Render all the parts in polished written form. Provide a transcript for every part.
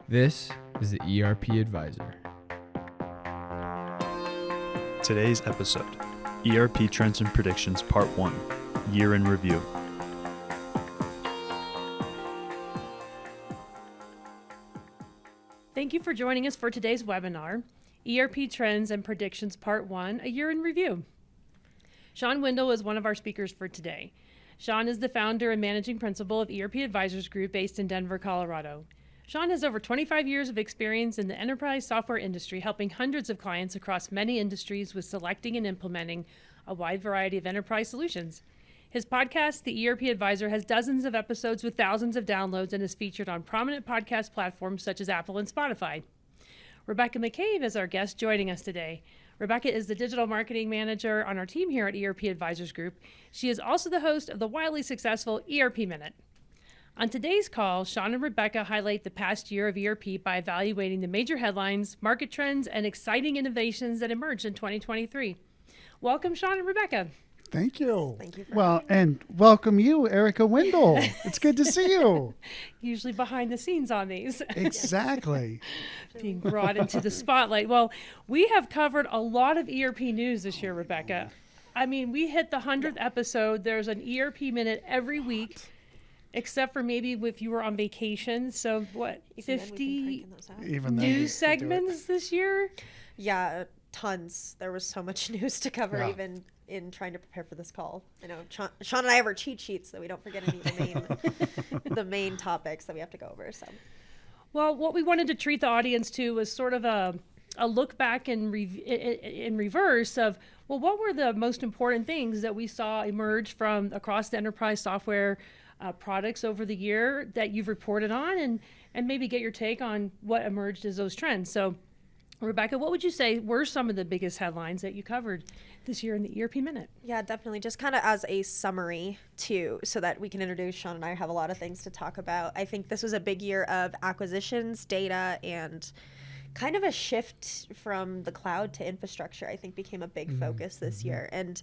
This is the ERP Advisor. Today's episode, ERP Trends and Predictions Part 1, Year in Review. Thank you for joining us for today's webinar, ERP Trends and Predictions Part 1, A Year in Review. Shawn Windle is one of our speakers for today. Shawn is the founder and managing principal of ERP Advisors Group based in Denver, Colorado. Shawn has over 25 years of experience in the enterprise software industry, helping hundreds of clients across many industries with selecting and implementing a wide variety of enterprise solutions. His podcast, The ERP Advisor, has dozens of episodes with thousands of downloads and is featured on prominent podcast platforms such as Apple and Spotify. Rebekah McCabe is our guest joining us today. Rebekah is the digital marketing manager on our team here at ERP Advisors Group. She is also the host of the wildly successful ERP Minute. On today's call, Shawn and Rebekah highlight the past year of ERP by evaluating the major headlines, market trends, and exciting innovations that emerged in 2023. Welcome, Shawn and Rebekah. Thank you. Thank you. And welcome you, Rebekah Windle. It's good to see you. Usually behind the scenes on these. Exactly. Being brought into the spotlight. Well, we have covered a lot of ERP news this year, Rebekah. I mean, we hit the 100th episode. There's an ERP minute every week, except for maybe if you were on vacation. So what, 50 Even news segments this year? Yeah, tons. There was so much news to cover, Yeah. even in trying to prepare for this call. I know Shawn and I have our cheat sheets, so we don't forget any of the main topics that we have to go over. So, Well, what we wanted to treat the audience to was sort of a look back in reverse of, well, what were the most important things that we saw emerge from across the enterprise software products over the year that you've reported on, and maybe get your take on what emerged as those trends. So, Rebekah, what would you say were some of the biggest headlines that you covered this year in the ERP Minute? yeah, definitely. Just kind of as a summary, too, so that we can introduce Shawn and I have a lot of things to talk about. I think this was a big year of acquisitions, data, and kind of a shift from the cloud to infrastructure, I think became a big focus this year. And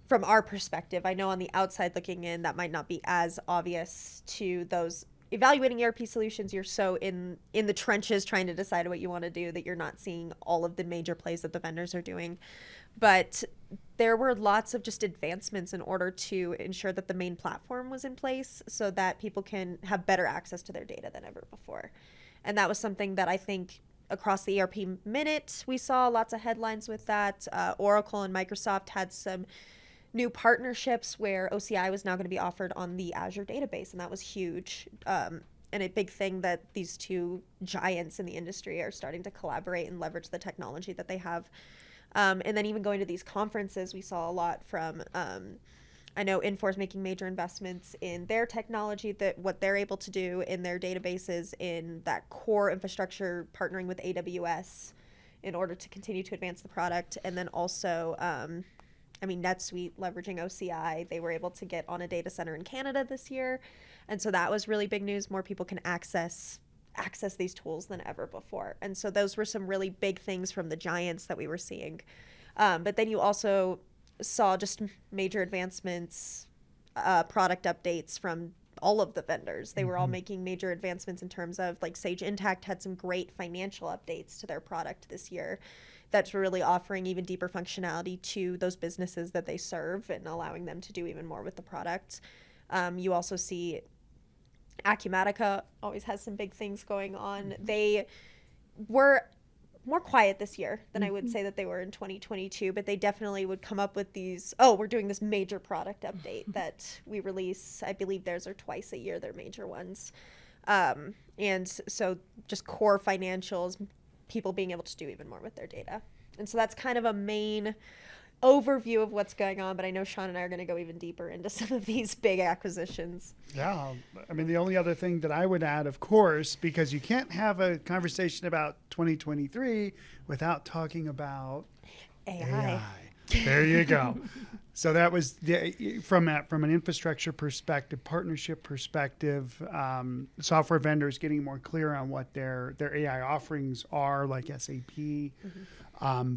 from our perspective, I know on the outside looking in, that might not be as obvious to those evaluating ERP solutions. You're so in the trenches trying to decide what you want to do that you're not seeing all of the major plays that the vendors are doing. But there were lots of just advancements in order to ensure that the main platform was in place so that people can have better access to their data than ever before. And that was something that I think across the ERP Minute, we saw lots of headlines with that. Oracle and Microsoft had some new partnerships where OCI was now going to be offered on the Azure database, and that was huge. And a big thing that these two giants in the industry are starting to collaborate and leverage the technology that they have. And then even going to these conferences, we saw a lot from, I know Infor is making major investments in their technology, that what they're able to do in their databases, in that core infrastructure, partnering with AWS in order to continue to advance the product. And then also, NetSuite leveraging OCI, they were able to get on a data center in Canada this year. And so that was really big news. More people can access these tools than ever before. And so those were some really big things from the giants that we were seeing. But then you also saw just major advancements, product updates from all of the vendors. They were all making major advancements in terms of, like, Sage Intacct had some great financial updates to their product this year that's really offering even deeper functionality to those businesses that they serve and allowing them to do even more with the product. You also see Acumatica always has some big things going on. They were more quiet this year than I would say that they were in 2022, but they definitely would come up with these, we're doing this major product update that we release. I believe theirs are twice a year, they're major ones. And so just core financials, people being able to do even more with their data. And so that's kind of a main overview of what's going on, but I know Shawn and I are going to go even deeper into some of these big acquisitions. Yeah. I mean, the only other thing that I would add, of course, because you can't have a conversation about 2023 without talking about AI. There you go. So that was from an infrastructure perspective, partnership perspective, software vendors getting more clear on what their AI offerings are, like SAP,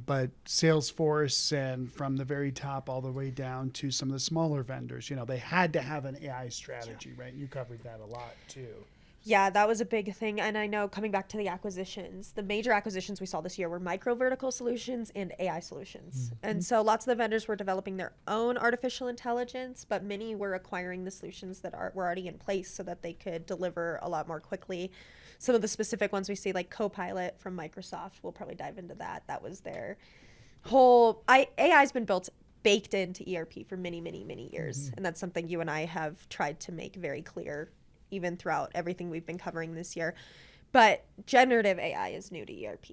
but Salesforce, and from the very top all the way down to some of the smaller vendors. You know, they had to have an AI strategy, right? You covered that a lot too. Yeah, that was a big thing. And I know coming back to the acquisitions, the major acquisitions we saw this year were micro vertical solutions and AI solutions. And so lots of the vendors were developing their own artificial intelligence, but many were acquiring the solutions that were already in place so that they could deliver a lot more quickly. Some of the specific ones we see, like Copilot from Microsoft, we'll probably dive into that. That was their whole AI's been baked into ERP for many, many, many years. And that's something you and I have tried to make very clear even throughout everything we've been covering this year. But generative AI is new to ERP.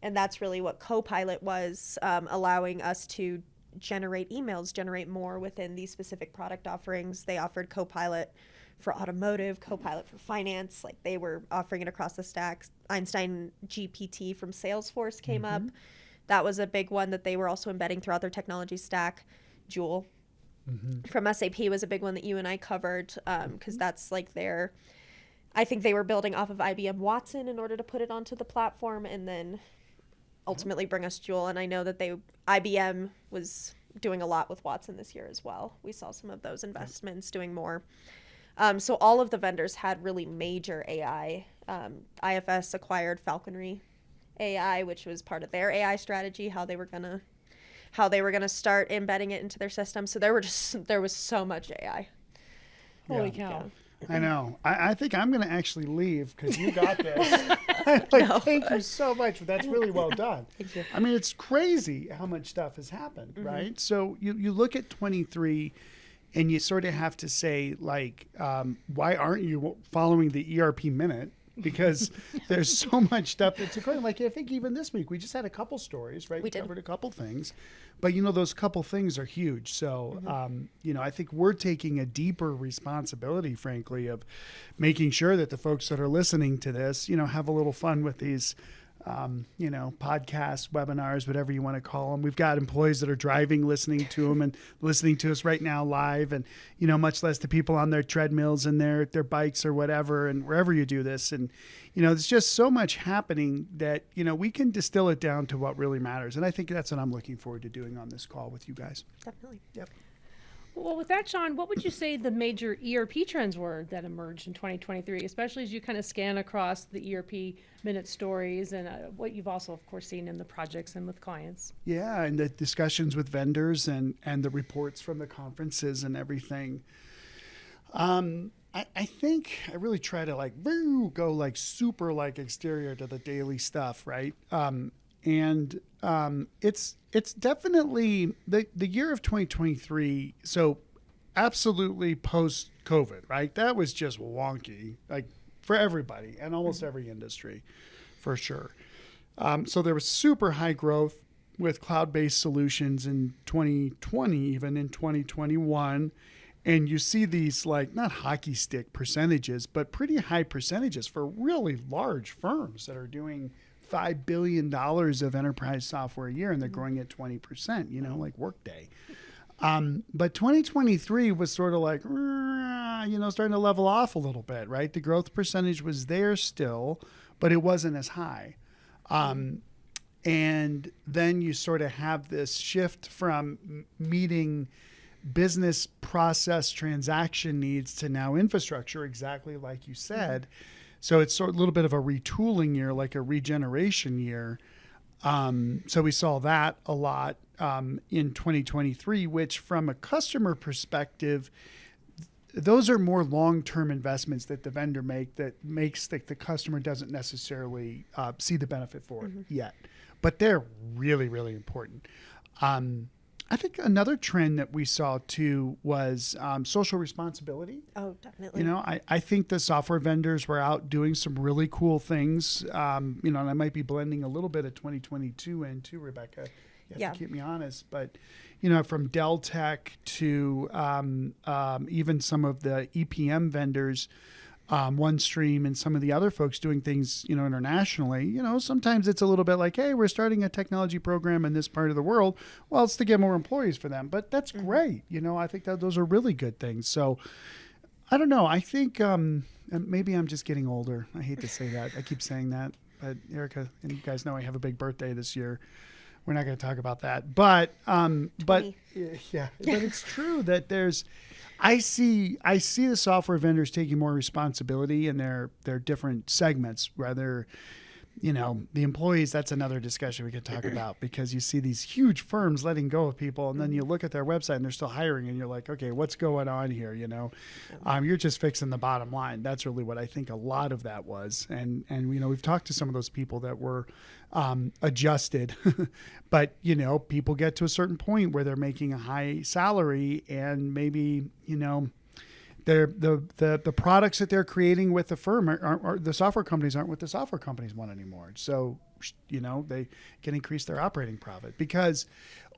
And that's really what Copilot was, allowing us to generate emails, generate more within these specific product offerings. They offered Copilot for automotive, Copilot for finance. Like they were offering it across the stack. Einstein GPT from Salesforce came up. That was a big one that they were also embedding throughout their technology stack. Joule from SAP was a big one that you and I covered, because that's like I think they were building off of IBM Watson in order to put it onto the platform and then ultimately bring us Joule. And I know that IBM was doing a lot with Watson this year as well. We saw some of those investments doing more. So all of the vendors had really major AI. IFS acquired Falconry AI, which was part of their AI strategy, how they were gonna start embedding it into their system. So there was so much AI. Holy cow. I know. I think I'm going to actually leave because you got this. Thank you so much. That's really well done. Thank you. I mean, it's crazy how much stuff has happened, right? So you look at 23 and you sort of have to say, like, why aren't you following the ERP Minute? Because there's so much stuff that's occurring. Like, I think even this week, we just had a couple stories, right? We did. Covered a couple things. But, those couple things are huge. So, I think we're taking a deeper responsibility, frankly, of making sure that the folks that are listening to this, have a little fun with these, podcasts, webinars, whatever you want to call them. We've got employees that are driving, listening to them and listening to us right now live, and, much less the people on their treadmills and their bikes or whatever, and wherever you do this. And, there's just so much happening that, we can distill it down to what really matters. And I think that's what I'm looking forward to doing on this call with you guys. Definitely. Yep. Well, with that, Shawn, what would you say the major ERP trends were that emerged in 2023, especially as you kind of scan across the ERP Minute stories and what you've also, of course, seen in the projects and with clients? Yeah, and the discussions with vendors and the reports from the conferences and everything. I think I really try to go super exterior to the daily stuff, right? It's definitely the year of 2023. So absolutely post COVID, right? That was just wonky, like for everybody and almost every industry, for sure. So there was super high growth with cloud-based solutions in 2020, even in 2021. And you see these not hockey stick percentages, but pretty high percentages for really large firms that are doing $5 billion of enterprise software a year, and they're growing at 20%, like Workday. But 2023 was sort of starting to level off a little bit, right? The growth percentage was there still, but it wasn't as high. And then you sort of have this shift from meeting business process transaction needs to now infrastructure, exactly like you said. So it's sort of a little bit of a retooling year, like a regeneration year. So we saw that a lot in 2023, which from a customer perspective, those are more long-term investments that the vendor makes that the customer doesn't necessarily see the benefit for yet. But they're really, really important. I think another trend that we saw too was social responsibility. Oh, definitely. I think the software vendors were out doing some really cool things. And I might be blending a little bit of 2022 in too, Rebekah. You have to keep me honest. But, from Dell Tech to even some of the EPM vendors, OneStream and some of the other folks doing things, internationally, sometimes it's a little bit like, hey, we're starting a technology program in this part of the world. Well, it's to get more employees for them, but that's great. I think that those are really good things. So I don't know. I think maybe I'm just getting older. I hate to say that. I keep saying that, but Erica, and you guys know I have a big birthday this year. we're not going to talk about that. But 20. but it's true that I see the software vendors taking more responsibility in their different segments, rather. The employees, that's another discussion we could talk about, because you see these huge firms letting go of people, and then you look at their website and they're still hiring, and you're like, okay, what's going on here? You're just fixing the bottom line. That's really what I think a lot of that was. And we've talked to some of those people that were adjusted, but people get to a certain point where they're making a high salary, and maybe, the products that they're creating with the firm are the software companies aren't what the software companies want anymore. So, they can increase their operating profit, because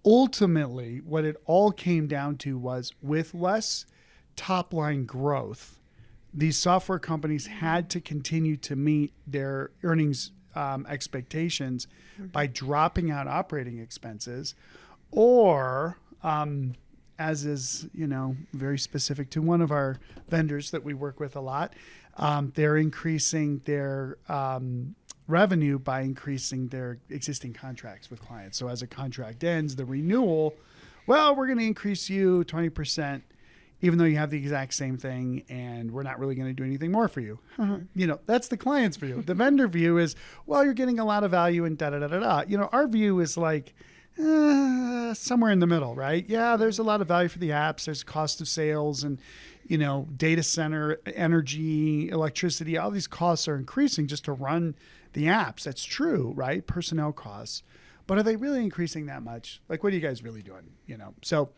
ultimately what it all came down to was, with less top line growth, these software companies had to continue to meet their earnings expectations by dropping out operating expenses, or as is, very specific to one of our vendors that we work with a lot, they're increasing their revenue by increasing their existing contracts with clients. So as a contract ends, the renewal, we're going to increase you 20%, even though you have the exact same thing, and we're not really going to do anything more for you. That's the client's view. The vendor view is, you're getting a lot of value and da-da-da-da-da. Our view is like, somewhere in the middle, right? Yeah, there's a lot of value for the apps. There's cost of sales and, data center, energy, electricity. All these costs are increasing just to run the apps. That's true, right? Personnel costs. But are they really increasing that much? Like, what are you guys really doing? So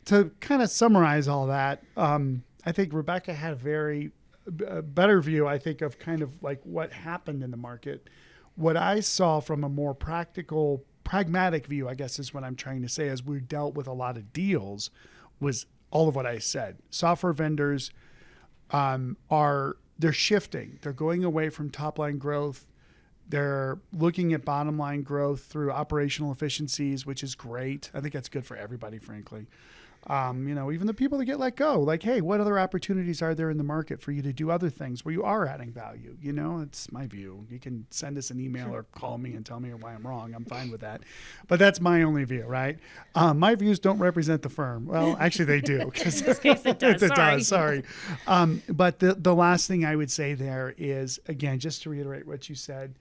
to kind of summarize all that, I think Rebekah had a very better view, I think, of kind of like what happened in the market. What I saw from a more pragmatic view, I guess is what I'm trying to say, as we dealt with a lot of deals, was all of what I said. Software vendors they're shifting. They're going away from top line growth. They're looking at bottom line growth through operational efficiencies, which is great. I think that's good for everybody, frankly. Even the people that get let go, like, hey, what other opportunities are there in the market for you to do other things where you are adding value? It's my view. You can send us an email or call me and tell me why I'm wrong. I'm fine with that. But that's my only view, right? My views don't represent the firm. Well, actually they do. In this case it does. Sorry. But the last thing I would say there is, again, just to reiterate what you said,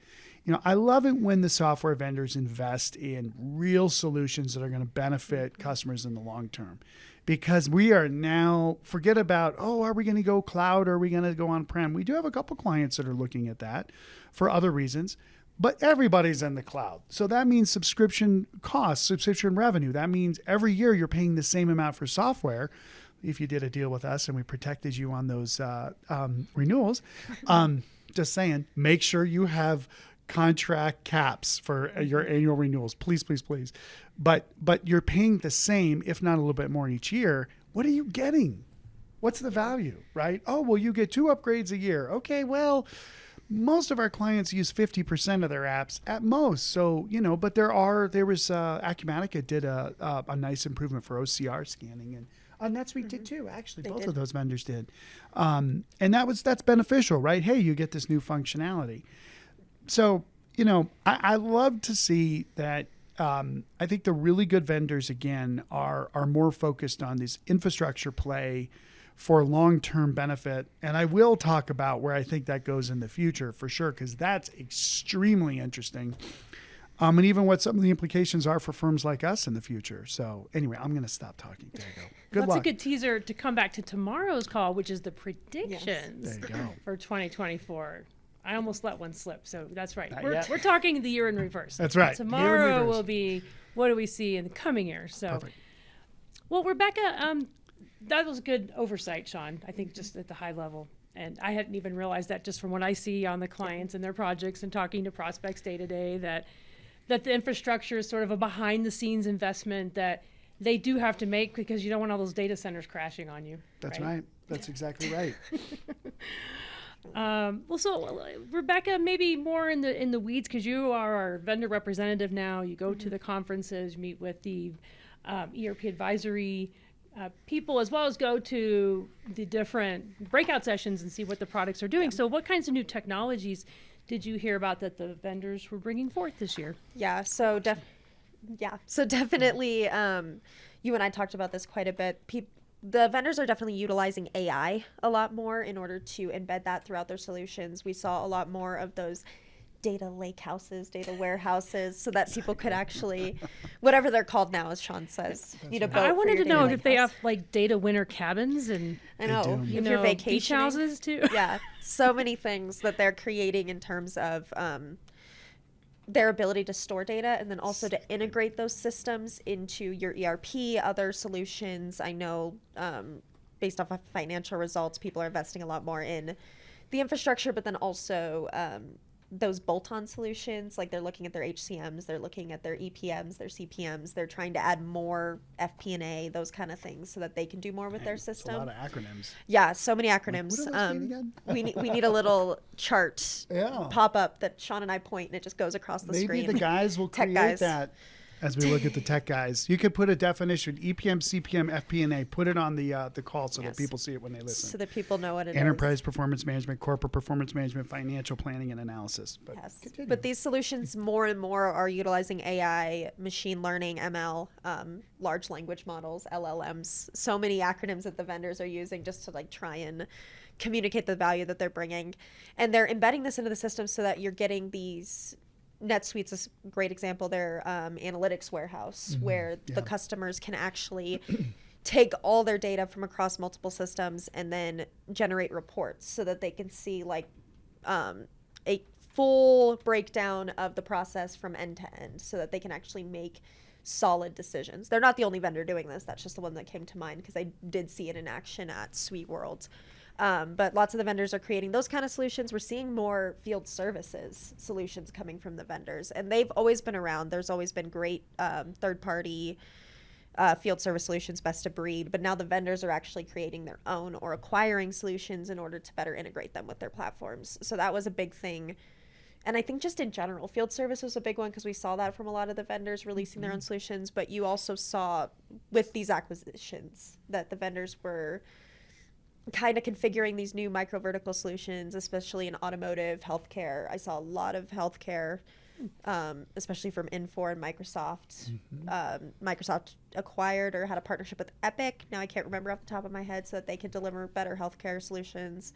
I love it when the software vendors invest in real solutions that are going to benefit customers in the long term, because we are now, forget about, are we going to go cloud or are we going to go on-prem? We do have a couple clients that are looking at that for other reasons, but everybody's in the cloud. So that means subscription costs, subscription revenue. That means every year you're paying the same amount for software. If you did a deal with us and we protected you on those renewals, just saying, make sure you have contract caps for your annual renewals, please. But you're paying the same, if not a little bit more each year. What are you getting? What's the value, right? You get 2 upgrades a year. Okay, most of our clients use 50% of their apps at most. So, but there was Acumatica did a nice improvement for OCR scanning, and NetSuite did too. Actually, both of those vendors did. And that's beneficial, right? Hey, you get this new functionality. So, I love to see that. I think the really good vendors, again, are more focused on this infrastructure play for long-term benefit. And I will talk about where I think that goes in the future for sure, because that's extremely interesting. And even what some of the implications are for firms like us in the future. So anyway, I'm going to stop talking. There you go. Good luck. That's a good teaser to come back to tomorrow's call, which is the predictions for 2024. I almost let one slip, so that's right. We're talking the year in reverse. That's right. Tomorrow will be, what do we see in the coming year? So, perfect. Well, Rebekah, that was good oversight, Shawn. I think just at the high level, and I hadn't even realized that just from what I see on the clients and their projects and talking to prospects day to day, that the infrastructure is sort of a behind-the-scenes investment that they do have to make, because you don't want all those data centers crashing on you. That's right. That's exactly right. Rebekah, maybe more in the weeds, because you are our vendor representative now. You go to the conferences, meet with the ERP advisory people, as well as go to the different breakout sessions and see what the products are doing. So what kinds of new technologies did you hear about that the vendors were bringing forth this year? Yeah, so Yeah. So definitely, you and I talked about this quite a bit. The vendors are definitely utilizing AI a lot more in order to embed that throughout their solutions. We saw a lot more of those data lake houses, data warehouses, so that people could actually, whatever they're called now, as Shawn says, need a boat. I for wanted your to data know lake if they house. have like data winter cabins and I know, do. you if know you're beach vacationing. houses too. Yeah, so many things that they're creating in terms of their ability to store data and then also to integrate those systems into your ERP, other solutions. I know based off of financial results, people are investing a lot more in the infrastructure, but then also those bolt-on solutions. Like they're looking at their HCMs, they're looking at their EPMs, their CPMs. They're trying to add more FP&A, those kind of things, so that they can do more with their It's system. a lot of acronyms. Yeah, so many acronyms. what are those again? we need a little chart Yeah. pop up that Shawn and I point, and it just goes across the Maybe screen. the guys will Tech create guys. that as we look at the tech guys. You could put a definition, EPM, CPM, FP&A, put it on the call so that Yes. people see it when they listen. So that people know what it is. Enterprise performance management, corporate performance management, financial planning and analysis. But Yes. continue. But these solutions more and more are utilizing AI, machine learning, ML, large language models, LLMs. So many acronyms that the vendors are using just to like try and communicate the value that they're bringing. And they're embedding this into the system so that you're getting these. NetSuite's a great example. Their analytics warehouse, where the customers can actually take all their data from across multiple systems and then generate reports so that they can see like a full breakdown of the process from end to end, so that they can actually make solid decisions. They're not the only vendor doing this. That's just the one that came to mind because I did see it in action at Suite World. But lots of the vendors are creating those kind of solutions. We're seeing more field services solutions coming from the vendors, and they've always been around. There's always been great third-party field service solutions, best of breed, but now the vendors are actually creating their own or acquiring solutions in order to better integrate them with their platforms. So that was a big thing. And I think just in general, field service was a big one because we saw that from a lot of the vendors releasing their own solutions, but you also saw with these acquisitions that the vendors were kind of configuring these new micro vertical solutions, especially in automotive, healthcare. I saw a lot of healthcare, especially from Infor and Microsoft. Microsoft acquired or had a partnership with Epic. Now I can't remember off the top of my head, so that they could deliver better healthcare solutions.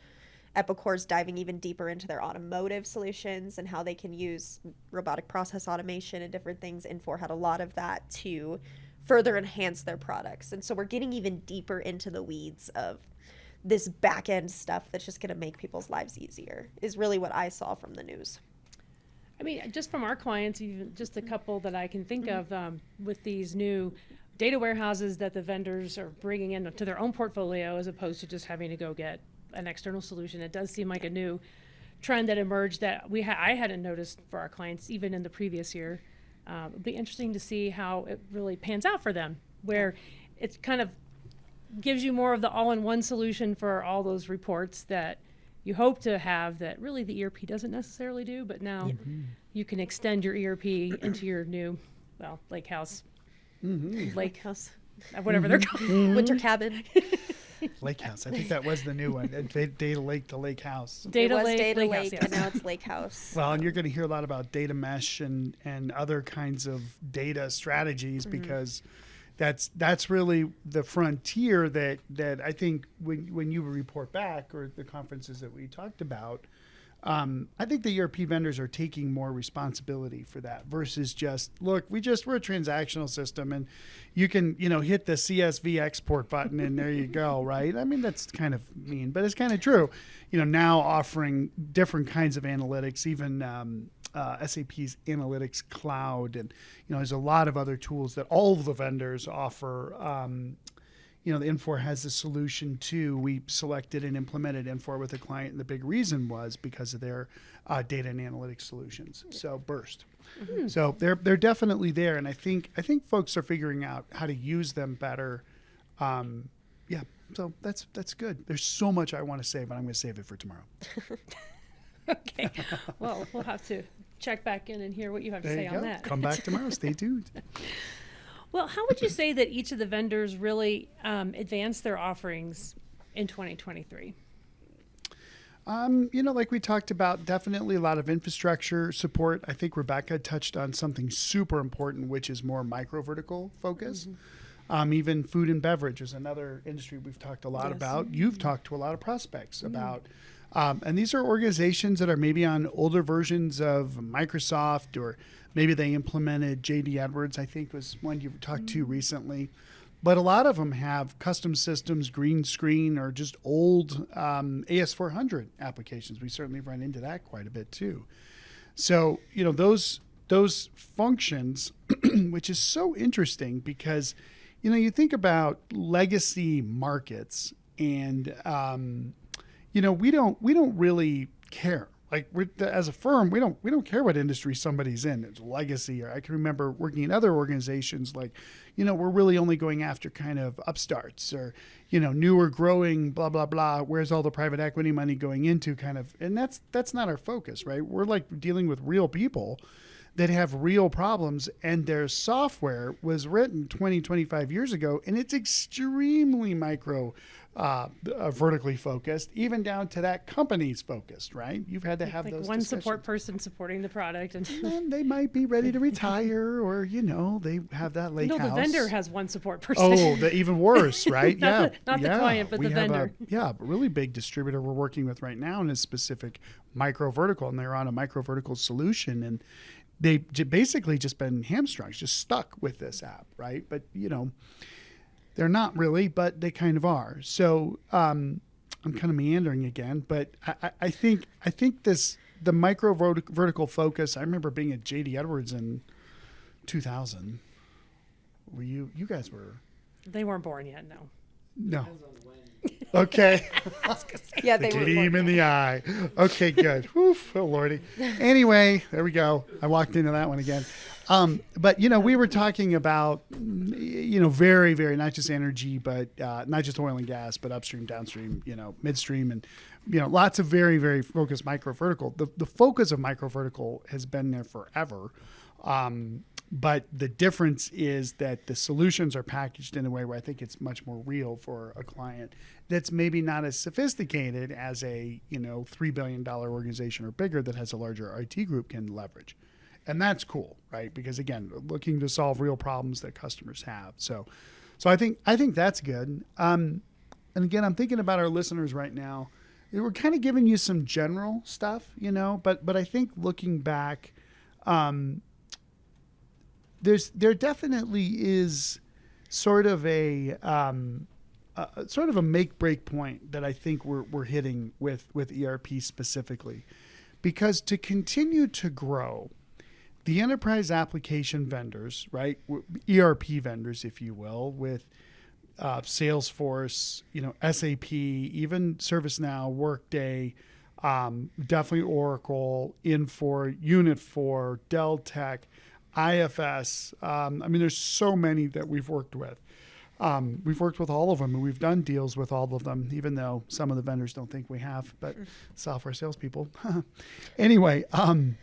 Epicor's diving even deeper into their automotive solutions and how they can use robotic process automation and different things. Infor had a lot of that to further enhance their products. And so we're getting even deeper into the weeds of this back end stuff that's just going to make people's lives easier, is really what I saw from the news. I mean, just from our clients, even just a couple that I can think of with these new data warehouses that the vendors are bringing into their own portfolio as opposed to just having to go get an external solution. It does seem like a new trend that emerged that I hadn't noticed for our clients even in the previous year. It'll be interesting to see how it really pans out for them, where it's kind of gives you more of the all-in-one solution for all those reports that you hope to have that really the ERP doesn't necessarily do, but now you can extend your ERP into your new, lake house, whatever they're called. Winter cabin. Lake House. I think that was the new one. Data Lake to Lake House. It was Lake, Data Lake Lake, House, yes. and now it's Lake House. Well, and you're going to hear a lot about data mesh and other kinds of data strategies because that's really the frontier that I think when you report back or the conferences that we talked about, I think the ERP vendors are taking more responsibility for that versus just, look, we're a transactional system and you can, hit the CSV export button and there you go, right? I mean, that's kind of mean, but it's kind of true. Now offering different kinds of analytics, even SAP's Analytics Cloud, and there's a lot of other tools that all of the vendors offer. The Infor has a solution too. We selected and implemented Infor with a client, and the big reason was because of their data and analytics solutions. So Burst. So they're definitely there, and I think folks are figuring out how to use them better. So that's good. There's so much I want to say, but I'm going to save it for tomorrow. Okay. Well, we'll have to check back in and hear what you have to There say you on go. that. Come back tomorrow. Stay tuned. Well, how would you say that each of the vendors really advanced their offerings in 2023? Like we talked about, definitely a lot of infrastructure support. I think Rebekah touched on something super important, which is more micro vertical focus. Even food and beverage is another industry we've talked a lot about. You've talked to a lot of prospects about. And these are organizations that are maybe on older versions of Microsoft, or maybe they implemented JD Edwards, I think was one you talked to recently. But a lot of them have custom systems, green screen, or just old AS400 applications. We certainly run into that quite a bit too. So, those functions, which is so interesting because, you think about legacy markets and, we don't really care. Like as a firm, we don't care what industry somebody's in. It's legacy. Or I can remember working in other organizations like, we're really only going after kind of upstarts or, newer growing, blah, blah, blah. Where's all the private equity money going into kind of, and that's not our focus, right? We're like dealing with real people that have real problems, and their software was written 20, 25 years ago, and it's extremely micro vertically focused, even down to that company's focused, right? You've had to have like those one discussions. support person supporting the product, and they might be ready to retire, or they have that lake house. the vendor has one support person. Oh, even worse, right? not the client, but we the have vendor. A really big distributor we're working with right now in a specific micro vertical, and they're on a micro vertical solution, and they basically just been hamstrung, just stuck with this app, right? But they're not really, but they kind of are. So I'm kind of meandering again, but I think the micro vertical focus. I remember being at JD Edwards in 2000. Were you guys were? They weren't born yet. No. No. Okay. Yeah, The they were. gleam in the eye. Okay, good. Oof, oh lordy. Anyway, there we go. I walked into that one again. But we were talking about very, very not just energy, but not just oil and gas, but upstream, downstream, midstream, and lots of very, very focused micro vertical. The focus of micro vertical has been there forever. But the difference is that the solutions are packaged in a way where I think it's much more real for a client that's maybe not as sophisticated as a $3 billion organization or bigger that has a larger IT group can leverage. And that's cool, right? Because again, looking to solve real problems that customers have. So I think that's good. And again, I'm thinking about our listeners right now. We're kind of giving you some general stuff, but I think looking back, there definitely is sort of a make break point that I think we're hitting with ERP specifically, because to continue to grow, the enterprise application vendors, right, ERP vendors, if you will, with Salesforce, SAP, even ServiceNow, Workday, definitely Oracle, Infor, Unit4, Dell Tech, IFS. There's so many that we've worked with. We've worked with all of them, and we've done deals with all of them, even though some of the vendors don't think we have, but software salespeople. Anyway, I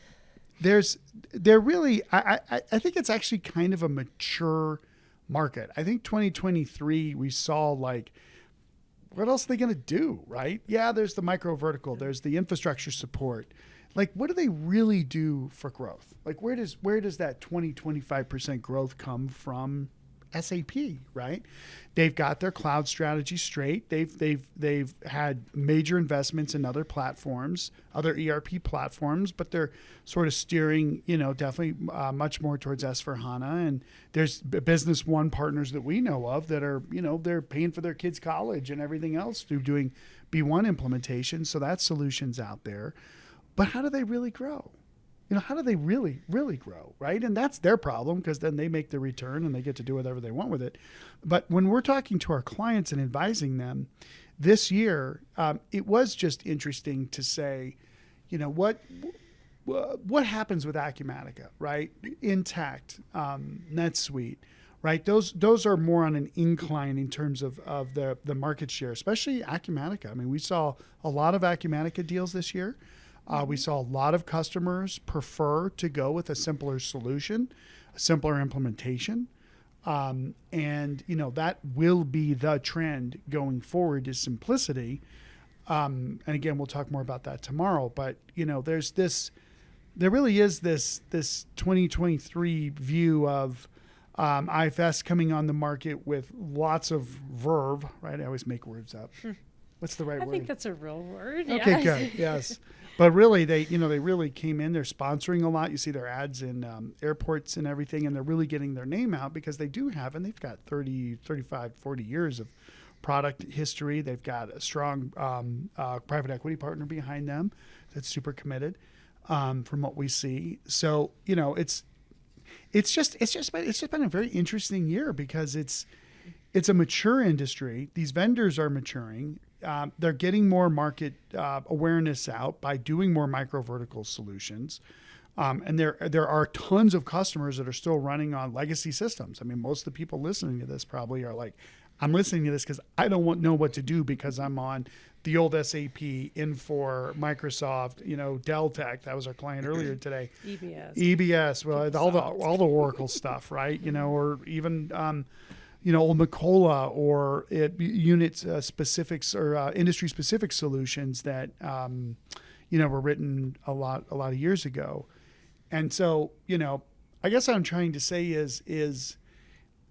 think it's actually kind of a mature market. I think 2023, we saw what else are they going to do, right? Yeah, there's the micro vertical, there's the infrastructure support. What do they really do for growth? Where does that 25% growth come from? SAP, right? They've got their cloud strategy straight. They've had major investments in other platforms, other ERP platforms, but they're sort of steering, definitely much more towards S/4HANA. And there's Business One partners that we know of that are, they're paying for their kids' college and everything else through doing B1 implementation. So that solution's out there. But how do they really grow? How do they really, really grow, right? And that's their problem, because then they make the return and they get to do whatever they want with it. But when we're talking to our clients and advising them this year, it was just interesting to say, what happens with Acumatica, right? Intact, NetSuite, right? Those are more on an incline in terms of the market share, especially Acumatica. We saw a lot of Acumatica deals this year. We saw a lot of customers prefer to go with a simpler solution, a simpler implementation. And that will be the trend going forward, is simplicity. and again, we'll talk more about that tomorrow, but there really is this 2023 view of IFS coming on the market with lots of verve, right? I always make words up. What's the right word? I think that's a real word. Okay, yes. good. Yes. But really, they really came in. They're sponsoring a lot. You see their ads in airports and everything, and they're really getting their name out because they do have, and they've got 30, 35, 40 years of product history. They've got a strong private equity partner behind them that's super committed from what we see. So, it's just been a very interesting year because it's a mature industry. These vendors are maturing. They're getting more market awareness out by doing more micro vertical solutions. And there are tons of customers that are still running on legacy systems. I mean, most of the people listening to this probably are like, I'm listening to this because I don't know what to do because I'm on the old SAP, Infor, Microsoft, Dell Tech. That was our client earlier today. EBS. Well, all the Oracle stuff, right? Or even old Macola or unit specifics or industry specific solutions that were written a lot of years ago. And so I guess what I'm trying to say is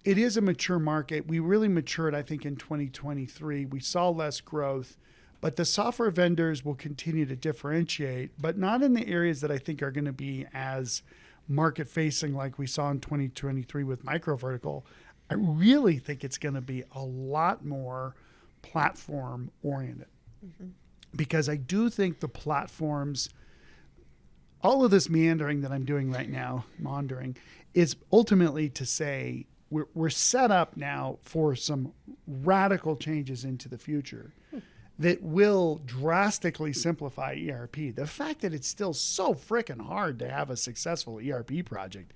it is a mature market. We really matured, I think, in 2023. We saw less growth, but the software vendors will continue to differentiate, but not in the areas that I think are going to be as market facing like we saw in 2023 with micro vertical. I really think it's going to be a lot more platform oriented because I do think the platforms, all of this meandering that I'm doing right now, is ultimately to say we're set up now for some radical changes into the future that will drastically simplify ERP. The fact that it's still so freaking hard to have a successful ERP project,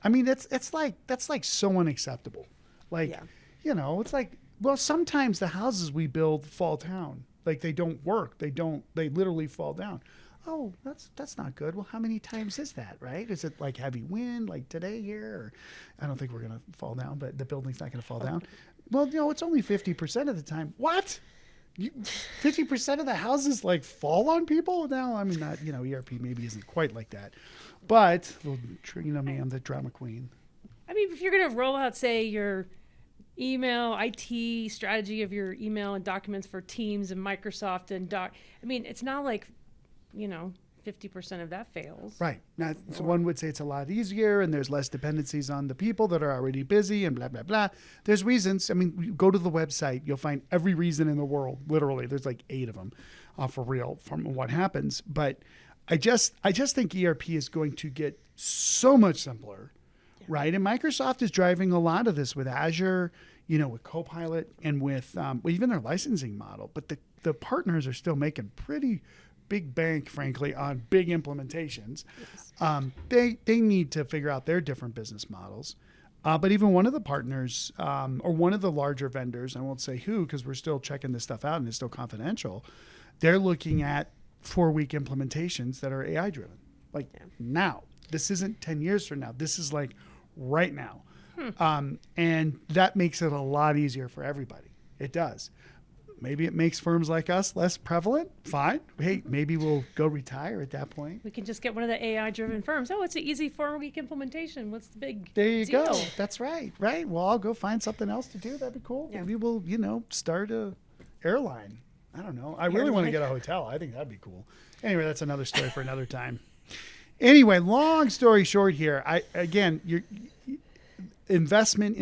I mean, that's like so unacceptable. It's like, well, sometimes the houses we build fall down. Like they don't work. They literally fall down. Oh, that's not good. Well, how many times is that, right? Is it like heavy wind like today here? Or, I don't think we're going to fall down, but the building's not going to fall down. Well, it's only 50% of the time. What? 50% of the houses like fall on people? No, I mean, not, ERP maybe isn't quite like that. But, me, I'm the drama queen. I mean, if you're going to roll out, say, your email IT strategy of your email and documents for Teams and Microsoft and it's not like 50% of that fails. Right. Now, so one would say it's a lot easier and there's less dependencies on the people that are already busy and blah, blah, blah. There's reasons. I mean, you go to the website, you'll find every reason in the world, literally. There's like 8 of them for real from what happens. But I just think ERP is going to get so much simpler, right? And Microsoft is driving a lot of this with Azure, with Copilot and with even their licensing model. But the partners are still making pretty big bank, frankly, on big implementations. Yes. They need to figure out their different business models. But even one of the partners or one of the larger vendors, I won't say who because we're still checking this stuff out and it's still confidential, they're looking at 4-week implementations that are AI driven. Now, this isn't 10 years from now. This is like right now. And that makes it a lot easier for everybody. It does. Maybe it makes firms like us less prevalent. Fine. Hey, maybe we'll go retire at that point. We can just get one of the AI-driven firms. Oh, it's an easy 4-week implementation. What's the big There you deal? go. That's right. Right. Well, I'll go find something else to do. That'd be cool. Yeah. Maybe we'll, start a airline. I don't know. I really want to get a hotel. I think that'd be cool. Anyway, that's another story for another time. Anyway, long story short here. Investment,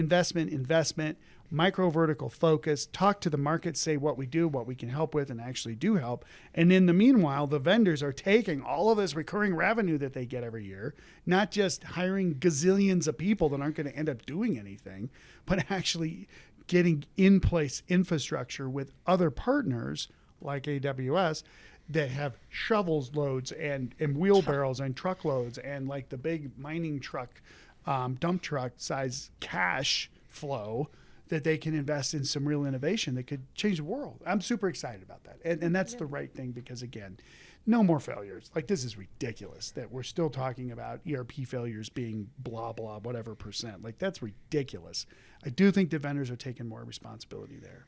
micro vertical focus, talk to the market, say what we do, what we can help with, and actually do help. And in the meanwhile, the vendors are taking all of this recurring revenue that they get every year, not just hiring gazillions of people that aren't going to end up doing anything, but actually getting in place infrastructure with other partners like AWS that have shovels loads and wheelbarrows and truckloads and like the big mining truck, dump truck size cash flow that they can invest in some real innovation that could change the world. I'm super excited about that. And that's the right thing because, again, no more failures. Like, this is ridiculous that we're still talking about ERP failures being blah, blah, whatever percent. Like, that's ridiculous. I do think the vendors are taking more responsibility there.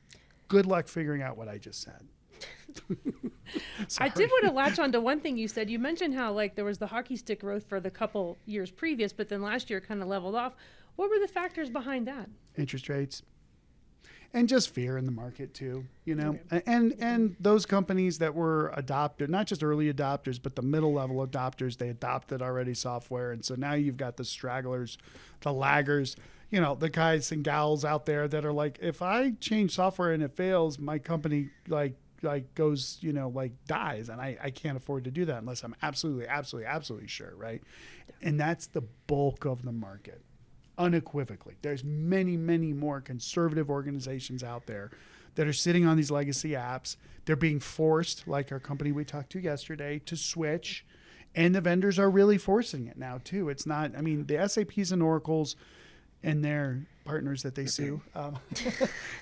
Good luck figuring out what I just said. I did want to latch on to one thing you said. You mentioned how like there was the hockey stick growth for the couple years previous, but then last year kind of leveled off. What were the factors behind that? Interest rates. And just fear in the market too, Okay. and those companies that were adopted, not just early adopters, but the middle level adopters, they adopted already software. And so now you've got the stragglers, the laggers, the guys and gals out there that are like, if I change software and it fails, my company like goes, dies. And I can't afford to do that unless I'm absolutely sure. Right. And that's the bulk of the market. Unequivocally, there's many more conservative organizations out there that are sitting on these legacy apps. They're being forced, like our company we talked to yesterday, to switch, and the vendors are really forcing it now too. It's not, the SAPs and Oracles and their partners that they sue,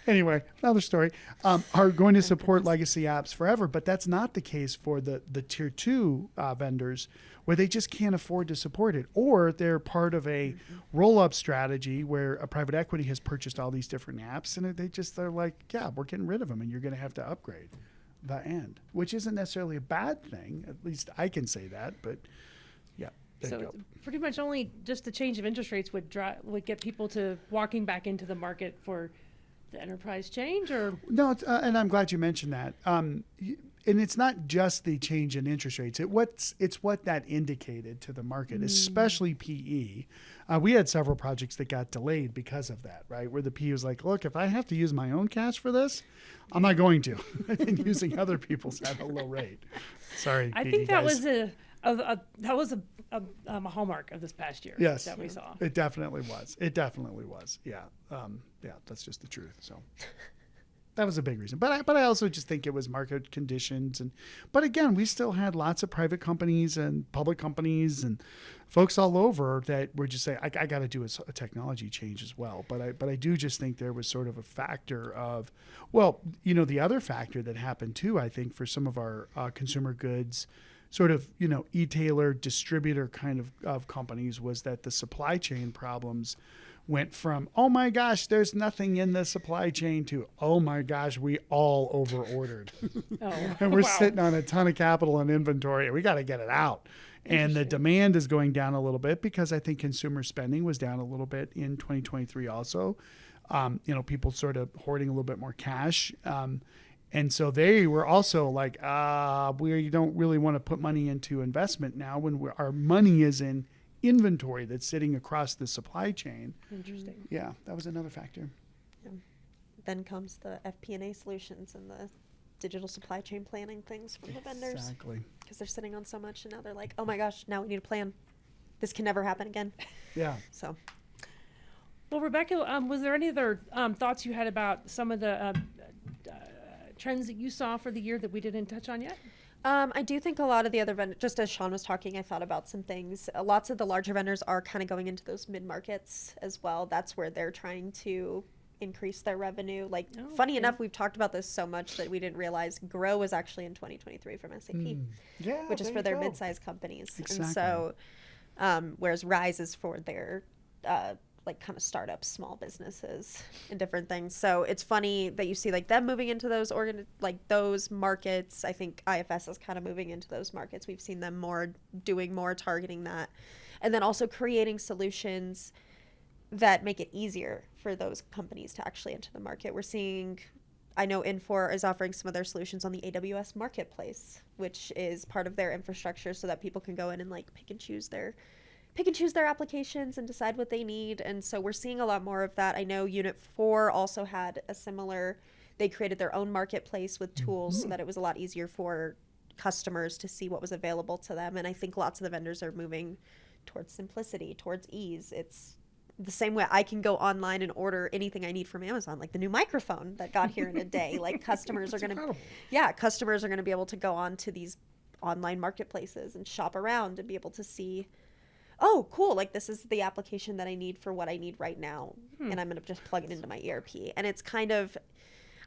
anyway, another story, are going to support legacy apps forever, but that's not the case for the tier 2 vendors, where they just can't afford to support it, or they're part of a roll-up strategy where a private equity has purchased all these different apps, and they're like, yeah, we're getting rid of them, and you're going to have to upgrade the end, which isn't necessarily a bad thing. At least I can say that, but yeah. So pretty much only just the change of interest rates would get people to walking back into the market for the enterprise change, or no? And I'm glad you mentioned that. And it's not just the change in interest rates. It's what that indicated to the market, especially PE. We had several projects that got delayed because of that, right? Where the PE was like, look, if I have to use my own cash for this, I'm not going to. I've been using other people's at a low rate. Sorry, I PE think that guys. was a hallmark of this past year. Yes, that we saw. It definitely was. Yeah. That's just the truth. So that was a big reason. But I also just think it was market conditions. But again, we still had lots of private companies and public companies and folks all over that were just saying, I got to do a technology change as well. But I do just think there was sort of a factor of, the other factor that happened too, I think, for some of our consumer goods sort of, e-tailer distributor kind of companies, was that the supply chain problems went from, oh my gosh, there's nothing in the supply chain, to, oh my gosh, we all over ordered. And we're sitting on a ton of capital and inventory, and we got to get it out. And the demand is going down a little bit because I think consumer spending was down a little bit in 2023 also. People sort of hoarding a little bit more cash. And so they were also like, we don't really want to put money into investment now when our money is in inventory that's sitting across the supply chain. Interesting. Yeah, that was another factor. Yeah. Then comes the FP&A solutions and the digital supply chain planning things from the vendors. Exactly. Because they're sitting on so much, and now they're like, oh my gosh, now we need a plan. This can never happen again. Yeah. So. Well, Rebekah, was there any other thoughts you had about some of the trends that you saw for the year that we didn't touch on yet? I do think a lot of the other vendors, just as Shawn was talking, I thought about some things. Lots of the larger vendors are kind of going into those mid-markets as well. That's where they're trying to increase their revenue. Funny enough, we've talked about this so much that we didn't realize Grow was actually in 2023 from SAP, which is for their mid-sized companies. Exactly. And so, whereas Rise is for their kind of startups, small businesses, and different things. So it's funny that you see them moving into those those markets. I think IFS is kind of moving into those markets. We've seen them doing more targeting that, and then also creating solutions that make it easier for those companies to actually enter the market. We're seeing, I know Infor is offering some of their solutions on the AWS marketplace, which is part of their infrastructure, so that people can go in and pick and choose their applications and decide what they need. And so we're seeing a lot more of that. I know Unit 4 also had a similar, they created their own marketplace with tools so that it was a lot easier for customers to see what was available to them. And I think lots of the vendors are moving towards simplicity, towards ease. It's the same way I can go online and order anything I need from Amazon, like the new microphone that got here in a day. Customers are going to be able to go on to these online marketplaces and shop around and be able to see, oh, cool, this is the application that I need for what I need right now, and I'm going to just plug it into my ERP. And it's kind of,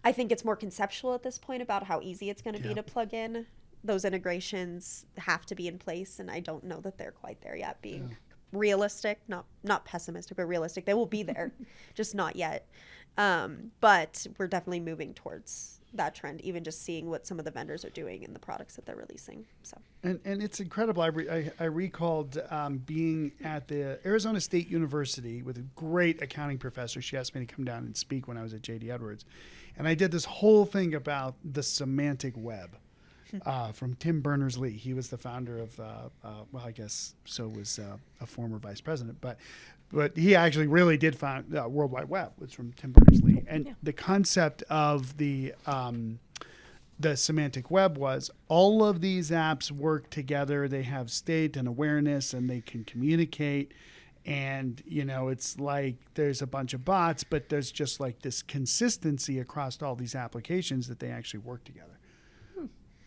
I think it's more conceptual at this point about how easy it's going to be to plug in. Those integrations have to be in place, and I don't know that they're quite there yet, being realistic, not pessimistic, but realistic. They will be there, just not yet. But we're definitely moving towards that trend, even just seeing what some of the vendors are doing and the products that they're releasing. So, and it's incredible. I recalled being at the Arizona State University with a great accounting professor. She asked me to come down and speak when I was at J.D. Edwards. And I did this whole thing about the semantic web from Tim Berners-Lee. He was the founder of, I guess so was a former vice president, but he actually really did found World Wide Web. It was from Tim Berners-Lee. And the concept of the semantic web was all of these apps work together. They have state and awareness, and they can communicate. And, it's like there's a bunch of bots, but there's just like this consistency across all these applications that they actually work together.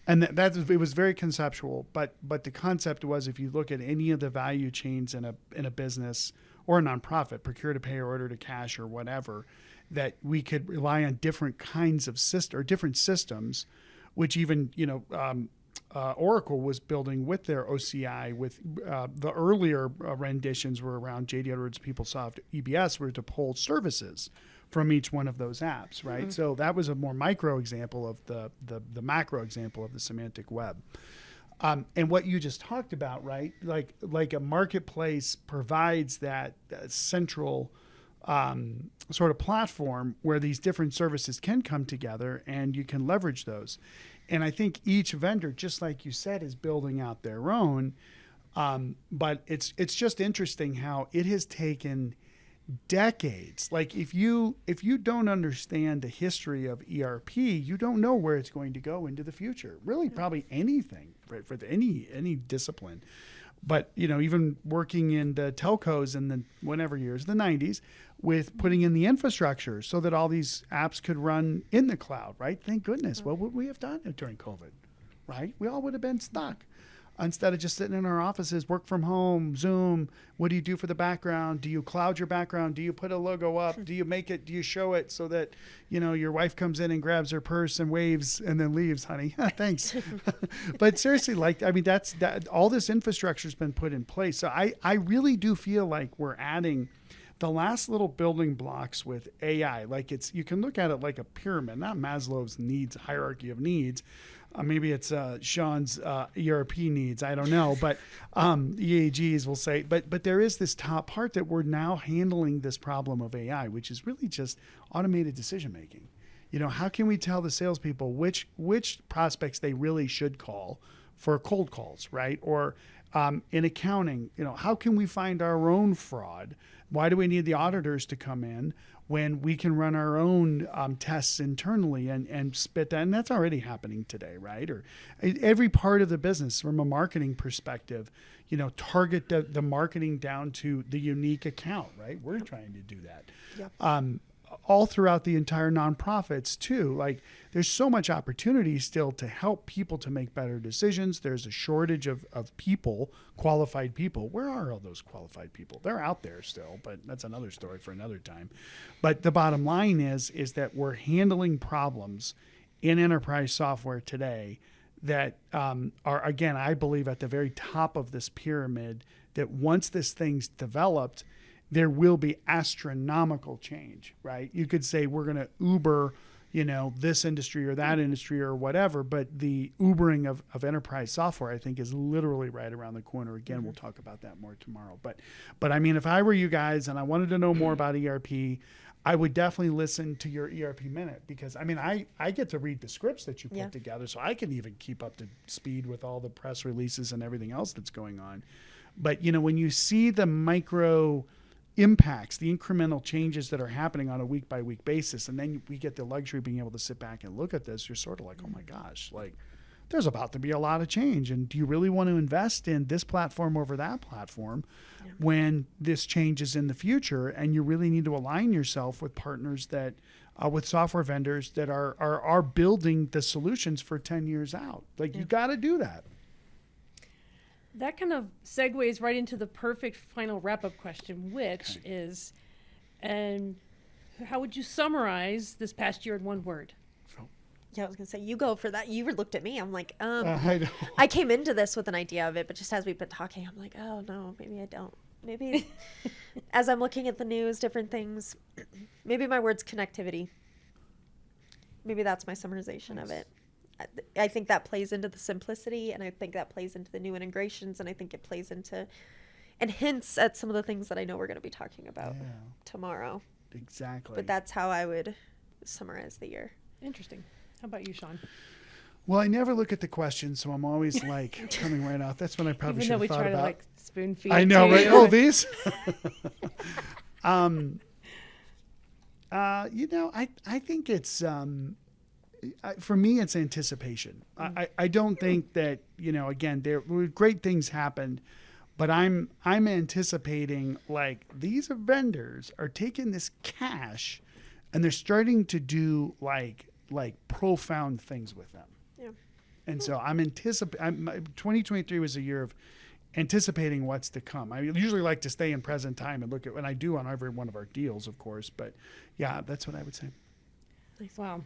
And it was very conceptual, but the concept was, if you look at any of the value chains in a business or a nonprofit, procure to pay or order to cash or whatever, that we could rely on different kinds of different systems, which even Oracle was building with their OCI. With the earlier renditions were around J.D. Edwards, PeopleSoft, EBS, were to pull services from each one of those apps, right? Mm-hmm. So that was a more micro example of the macro example of the semantic web. And what you just talked about, right? Like a marketplace provides that central sort of platform where these different services can come together and you can leverage those. And I think each vendor, just like you said, is building out their own. But it's just interesting how it has taken decades. Like if you don't understand the history of ERP, you don't know where it's going to go into the future. Really, probably anything for any discipline. But even working in the telcos in the whatever years, the 90s, with putting in the infrastructure so that all these apps could run in the cloud, right? Thank goodness. What would we have done during COVID, right? We all would have been stuck. Instead of just sitting in our offices, work from home, Zoom, what do you do for the background? Do you cloud your background? Do you put a logo up? Do you show it so that, your wife comes in and grabs her purse and waves and then leaves, honey? Thanks. But seriously, that's all this infrastructure has been put in place. So I really do feel like we're adding the last little building blocks with AI. Like you can look at it like a pyramid, not Maslow's needs, hierarchy of needs. Maybe it's Shawn's ERP needs. I don't know, but EAGs will say. But there is this top part that we're now handling this problem of AI, which is really just automated decision making. How can we tell the salespeople which prospects they really should call for cold calls, right? Or in accounting, how can we find our own fraud? Why do we need the auditors to come in when we can run our own tests internally and spit that? And that's already happening today, right? Or every part of the business from a marketing perspective, target the marketing down to the unique account, right? We're trying to do that. Yep. All throughout the entire nonprofits too. Like there's so much opportunity still to help people to make better decisions. There's a shortage of people, qualified people. Where are all those qualified people? They're out there still, but that's another story for another time. But the bottom line is that we're handling problems in enterprise software today that are, again, I believe at the very top of this pyramid, that once this thing's developed, there will be astronomical change, right? You could say we're going to Uber, this industry or that industry or whatever, but the Ubering of enterprise software, I think, is literally right around the corner. Again, we'll talk about that more tomorrow. But I mean, if I were you guys and I wanted to know more about ERP, I would definitely listen to your ERP Minute, because I mean, I get to read the scripts that you put together, so I can even keep up to speed with all the press releases and everything else that's going on. But, when you see the micro impacts, the incremental changes that are happening on a week by week basis, and then we get the luxury of being able to sit back and look at this, you're sort of like, oh my gosh, like there's about to be a lot of change. And do you really want to invest in this platform over that platform when this changes in the future? And you really need to align yourself with partners that with software vendors that are building the solutions for 10 years out. Like you got to do that. That kind of segues right into the perfect final wrap-up question, which is, how would you summarize this past year in one word? Yeah, I was going to say, you go for that. You looked at me. I'm like, I know. I came into this with an idea of it, but just as we've been talking, I'm like, oh, no, maybe I don't. Maybe as I'm looking at the news, different things, maybe my word's connectivity. maybe that's my summarization of it. I think that plays into the simplicity, and I think that plays into the new integrations, and I think it plays into and hints at some of the things that I know we're going to be talking about tomorrow. Exactly. But that's how I would summarize the year. Interesting. How about you, Shawn? Well, I never look at the questions, so I'm always like coming right off. That's when I probably should have thought Even though we try about. to like spoon feed. I know, right? Oh, these. I think it's for me, it's anticipation. I don't think that, again, there were great things happened, but I'm anticipating like these vendors are taking this cash and they're starting to do like profound things with them. Yeah. And so I'm anticipating. 2023 was a year of anticipating what's to come. I usually like to stay in present time and look at what I do on every one of our deals, of course. But yeah, that's what I would say. Nice. Wow.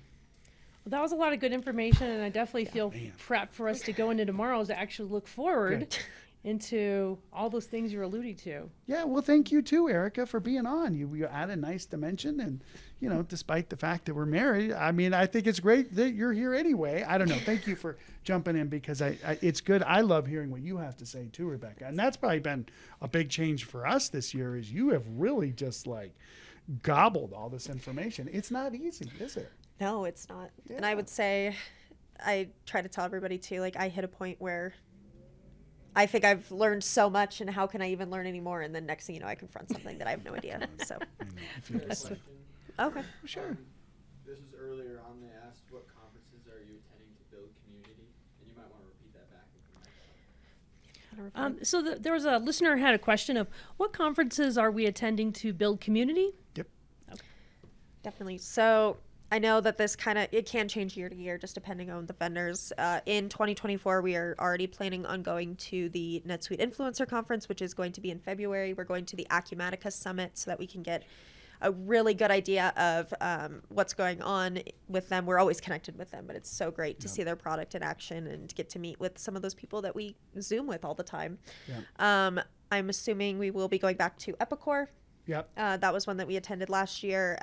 Well, that was a lot of good information, and I definitely feel prepped for us to go into tomorrow to actually look forward into all those things you're alluding to. Yeah, well, thank you too, Erica, for being on. You add a nice dimension, and despite the fact that we're married, I mean, I think it's great that you're here anyway. I don't know. Thank you for jumping in because it's good. I love hearing what you have to say too, Rebekah, and that's probably been a big change for us this year. Is you have really just like gobbled all this information. It's not easy, is it? No, it's not. Yeah. And I would say, I try to tell everybody too, like I hit a point where I think I've learned so much, and how can I even learn any more? And then next thing you know, I confront something that I have no idea. So, I feel the same. okay. Sure. This was earlier on. They asked what conferences are you attending to build community, and you might want to repeat that back. So there was a listener who had a question of what conferences are we attending to build community? Yep. Definitely. So I know that this it can change year to year, just depending on the vendors. In 2024, we are already planning on going to the NetSuite Influencer Conference, which is going to be in February. We're going to the Acumatica Summit so that we can get a really good idea of what's going on with them. We're always connected with them, but it's so great to see their product in action and get to meet with some of those people that we Zoom with all the time. Yeah. I'm assuming we will be going back to Epicor. Yep. That was one that we attended last year.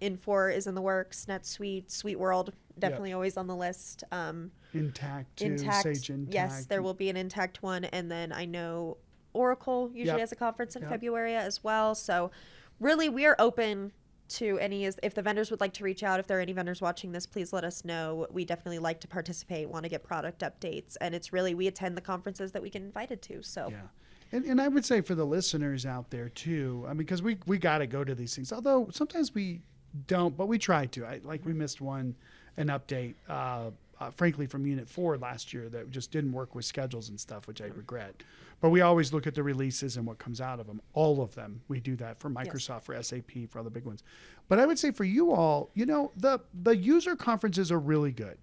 Infor is in the works. NetSuite, Suite World, definitely always on the list. Intact too. Intact, Sage Intact. yes, there will be an Intact one, and then I know Oracle usually has a conference in February as well. So, really, we are open to any. If the vendors would like to reach out, if there are any vendors watching this, please let us know. We definitely like to participate, want to get product updates, and it's really we attend the conferences that we get invited to. So. Yeah. And I would say for the listeners out there too, I mean, because we got to go to these things, although sometimes we don't, but we try to. We missed an update, frankly, from Unit 4 last year that just didn't work with schedules and stuff, which I regret. But we always look at the releases and what comes out of them, all of them. We do that for Microsoft, for SAP, for all the big ones. But I would say for you all, the user conferences are really good.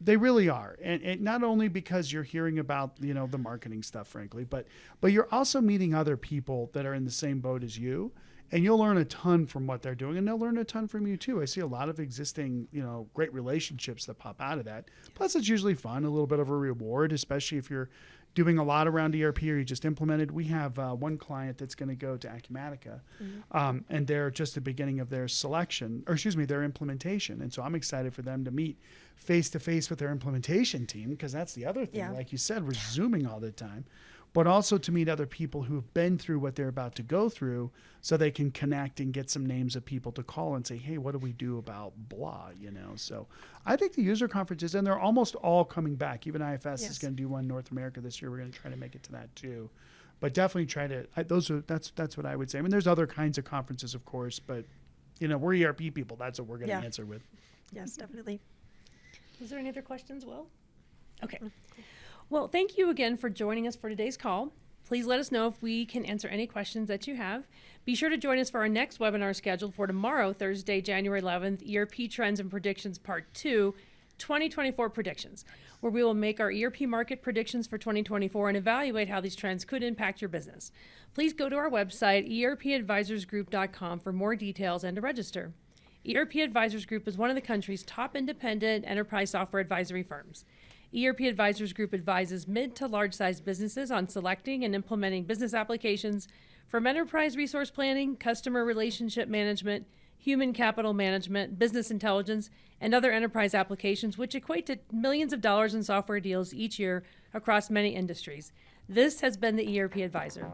They really are. And not only because you're hearing about, the marketing stuff, frankly, but you're also meeting other people that are in the same boat as you, and you'll learn a ton from what they're doing, and they'll learn a ton from you too. I see a lot of existing, great relationships that pop out of that. Plus it's usually fun, a little bit of a reward, especially if you're doing a lot around ERP or you just implemented. We have one client that's going to go to Acumatica, and they're just the beginning of their their implementation. And so I'm excited for them to meet face-to-face with their implementation team, because that's the other thing. Yeah. Like you said, we're Zooming all the time. But also to meet other people who have been through what they're about to go through so they can connect and get some names of people to call and say, hey, what do we do about blah, So I think the user conferences, and they're almost all coming back. Even IFS is going to do one in North America this year. We're going to try to make it to that too. But definitely try to, that's what I would say. I mean, there's other kinds of conferences, of course, but, we're ERP people. That's what we're going to answer with. Yes, definitely. Is there any other questions, Will? Okay. Well, thank you again for joining us for today's call. Please let us know if we can answer any questions that you have. Be sure to join us for our next webinar scheduled for tomorrow, Thursday, January 11th, ERP Trends and Predictions Part 2, 2024 Predictions, where we will make our ERP market predictions for 2024 and evaluate how these trends could impact your business. Please go to our website, erpadvisorsgroup.com, for more details and to register. ERP Advisors Group is one of the country's top independent enterprise software advisory firms. ERP Advisors Group advises mid to large-sized businesses on selecting and implementing business applications from enterprise resource planning, customer relationship management, human capital management, business intelligence, and other enterprise applications, which equate to millions of dollars in software deals each year across many industries. This has been the ERP Advisor.